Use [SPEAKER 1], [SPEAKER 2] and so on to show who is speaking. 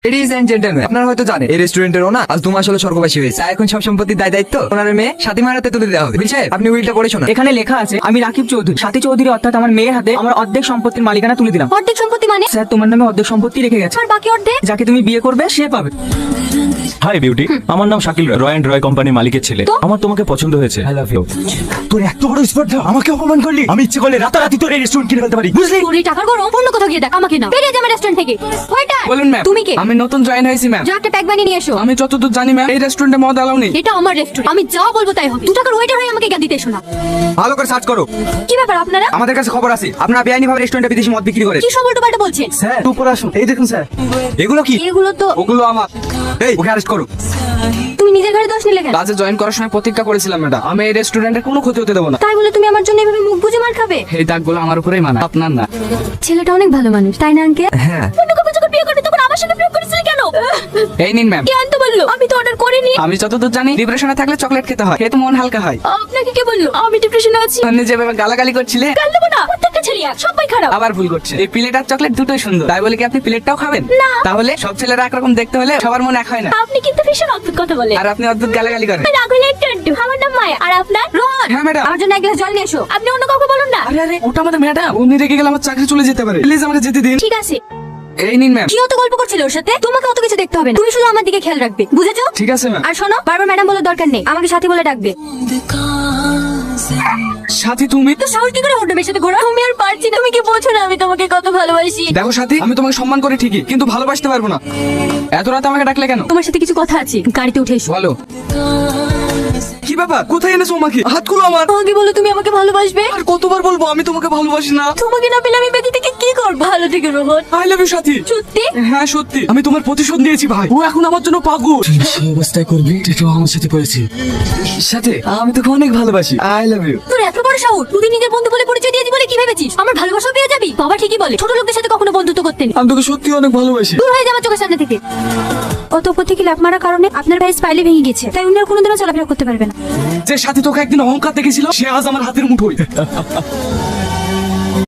[SPEAKER 1] Ladies and gentleman, আপনারা হয়তো জানেন এই রেস্টুরেন্টের ওনার আজ 2 মাস হলো স্বর্গবাসী হয়েছে। তাই এখন সব সম্পত্তির দায় দায়িত্ব ওনার মেয়ে সাথী মায়ের হাতে তুলে দেওয়া হবে। বিল সাহেব, আপনি উইলটা পড়ে শোনান।
[SPEAKER 2] এখানে লেখা আছে, আমি রাকিব চৌধুরী সাথী চৌধুরী অর্থাৎ আমার মেয়ের হাতে আমার অর্ধেক সম্পত্তির মালিকানা তুলে দিলাম।
[SPEAKER 3] অর্ধেক সম্পত্তি মানে?
[SPEAKER 2] স্যার, তোমার নামে অর্ধেক সম্পত্তি রেখে গেছে,
[SPEAKER 3] আর বাকি অর্ধেক?
[SPEAKER 2] যাকে তুমি বিয়ে করবে সে পাবে।
[SPEAKER 4] হাই বিউটি, আমার নাম শাকিল রয় অ্যান্ড রয় কোম্পানির মালিকের ছেলে। আমার তোমাকে পছন্দ হয়েছে। I love you. তোর এত বড় স্পর্ধা, আমাকে অপমান করলি। আমি ইচ্ছে করলে রাতারাতি তোর এই রেস্টুরেন্ট কিনে ফেলতে পারি, বুঝলি?
[SPEAKER 3] তোর এই টাকার গরম অন্য কোথাও গিয়ে দেখ, আমাকে না। বেরিয়ে যা আমার রেস্টুরেন্ট থেকে। ওইটা
[SPEAKER 5] বলুন ম্যাম।
[SPEAKER 3] তুমি কে?
[SPEAKER 5] আমি নতুন জয়েন হয়েছি ম্যাম।
[SPEAKER 3] যা একটা প্যাক বানিয়ে নিয়ে এসো।
[SPEAKER 5] আমি যতদূর জানি ম্যাম, এই রেস্টুরেন্টে মদ অ্যালাউ নেই।
[SPEAKER 3] এটা আমার রেস্টুরেন্ট, আমি যা বলবো তাই হবে। 2 টাকার ওয়েটার হয়ে আমাকে জ্ঞান দিতে এসো না।
[SPEAKER 1] ভালো করে সার্চ করো।
[SPEAKER 3] কি ব্যাপার আপনারা?
[SPEAKER 1] আমাদের কাছে খবর আছে আপনারা বেআইনি ভাবে রেস্টুরেন্টে বিদেশি মদ বিক্রি করে।
[SPEAKER 3] কি সব উল্টোপাল্টা বলছেন?
[SPEAKER 2] স্যার উপরে আসুন, এই দেখুন স্যার।
[SPEAKER 1] এগুলো কি?
[SPEAKER 3] এগুলো তো
[SPEAKER 1] ওগুলো আমার। এই, ওকে অ্যারেস্ট করো।
[SPEAKER 3] তুমি নিজের ঘরে দোষ নিলে কেন?
[SPEAKER 5] কাজে জয়েন করার সময় প্রতিজ্ঞা করেছিলাম ম্যাডাম, আমি এই রেস্টুরেন্টের কোনো ক্ষতি হতে দেবো না।
[SPEAKER 3] তাই বলে তুমি আমার জন্য এভাবে মুখ বুজে মার খাবে?
[SPEAKER 5] এই দাগগুলো আমার উপরেই মানা, আপনার না।
[SPEAKER 3] ছেলেটা অনেক ভালো মানুষ, তাই না আঙ্কেল?
[SPEAKER 1] হ্যাঁ।
[SPEAKER 3] অন্য কাউকে যখন বিয়ে করতে তখন আমার সাথে বিয়ে করেছিলে কেন?
[SPEAKER 5] এই নিন ম্যাম।
[SPEAKER 3] কে আনতে বললো? আমি তো অর্ডার করিনি।
[SPEAKER 5] আমি যতদূর জানি ডিপ্রেশনে থাকলে চকলেট খেতে হয়, খেয়ে তো মন হালকা হয়।
[SPEAKER 3] আপনাকে কে বললো আমি ডিপ্রেশনে আছি?
[SPEAKER 5] আপনি যেভাবে গালাগালি করছিলে,
[SPEAKER 3] কাল দেবো না, প্রত্যেকটা ছেলে এক, সবাই খারাপ।
[SPEAKER 5] আবার ভুল করছে। এই প্লেট আর চকলেট দুটোই সুন্দর, তাই বলে কি আপনি প্লেটটাও খাবেন?
[SPEAKER 3] না।
[SPEAKER 5] তাহলে সব ছেলেরা একরকম দেখতে হলে সবার মন এক হয় না।
[SPEAKER 3] আপনি কিন্তু ভীষণ অদ্ভুত কথা বলেন।
[SPEAKER 5] আর আপনি অদ্ভুত গালাগালি করেন।
[SPEAKER 3] রাগ হলে একটু একটু। আমার নাম মায়া, আর আপনার? রোহন।
[SPEAKER 5] হ্যাঁ ম্যাডাম।
[SPEAKER 3] আমার জন্য এক গ্লাস জল নিয়ে এসো। আপনি অন্য কাউকে বলুন না।
[SPEAKER 5] আরে আরে, ওটা আমাদের ম্যাডাম, উনি রেগে গেলে আমার চাকরি চলে যেতে পারে। প্লিজ আমাকে যেতে দিন।
[SPEAKER 3] ঠিক আছে।
[SPEAKER 5] এই নিন ম্যাম।
[SPEAKER 3] কি অত গল্প করছিল ওর সাথে? তোমাকে অত কিছু দেখতে হবে না, তুমি শুধু আমার দিকে খেয়াল রাখবে, বুঝেছো?
[SPEAKER 5] ঠিক আছে ম্যাম।
[SPEAKER 3] আর শোনো, বারবার ম্যাডাম বলার দরকার নেই, আমাকে সাথী বলে ডাকবে।
[SPEAKER 5] সাথী তুমি?
[SPEAKER 3] তো সাহস কি করে হতো মেয়ের সাথে ঘোরা? আমি আর পারছি না, তুমি কি বোঝো না আমি তোমাকে কত ভালোবাসি?
[SPEAKER 5] দেখো সাথী, আমি তোমাকে সম্মান করি ঠিকই, কিন্তু ভালোবাসতে পারবো না। এত রাতে আমাকে ডাকলে কেন?
[SPEAKER 3] তোমার সাথে কিছু কথা আছে, গাড়িতে উঠে এসো।
[SPEAKER 5] বলো। কি ব্যাপার? কোথায় এনেছো আমাকে? হাতগুলো আমার।
[SPEAKER 3] আমাকে বলো তুমি আমাকে ভালোবাসবে।
[SPEAKER 5] আর কতবার বলবো আমি তোমাকে ভালোবাসি না?
[SPEAKER 3] তোমাকে না পেলে আমি বেঁচে থেকে কি করব? ভালো থেকে রোহন।
[SPEAKER 5] আই লাভ ইউ সাথী।
[SPEAKER 3] সত্যি?
[SPEAKER 5] হ্যাঁ সত্যি, আমি তোমার প্রতিশোধ নিয়েছি ভাই। ও এখন আমার জন্য পাগল। সেই অবস্থায় করবি, এটাও আমার সাথে করেছি।
[SPEAKER 1] সাথে আমি তোকে অনেক ভালোবাসি। I love you.
[SPEAKER 3] তোর এত বড় সাহস, তুই নিজের বন্ধু বলে পরিচয় দিয়েছি বলে কি ভেবেছিস আমার ভালোবাসা পেয়ে যাবি? বাবা ঠিকই বলে, ছোট লোকদের সাথে কখনো বন্ধুত্ব করতে নেই।
[SPEAKER 5] আমি তোকে সত্যি অনেক ভালোবাসি।
[SPEAKER 3] দূর হয়ে যাওয়ার চোখের সামনে থেকে। অত উপর থেকে লাফ মারার কারণে আপনার ভাই স্পাইলে ভেঙে গেছে, তাই উনি আর কোনোদিনও চলাফেরা করতে পারবে না।
[SPEAKER 5] যে সাথী তোকে একদিন অহংকার দেখেছিল, সে আজ আমার হাতের মুঠোয়।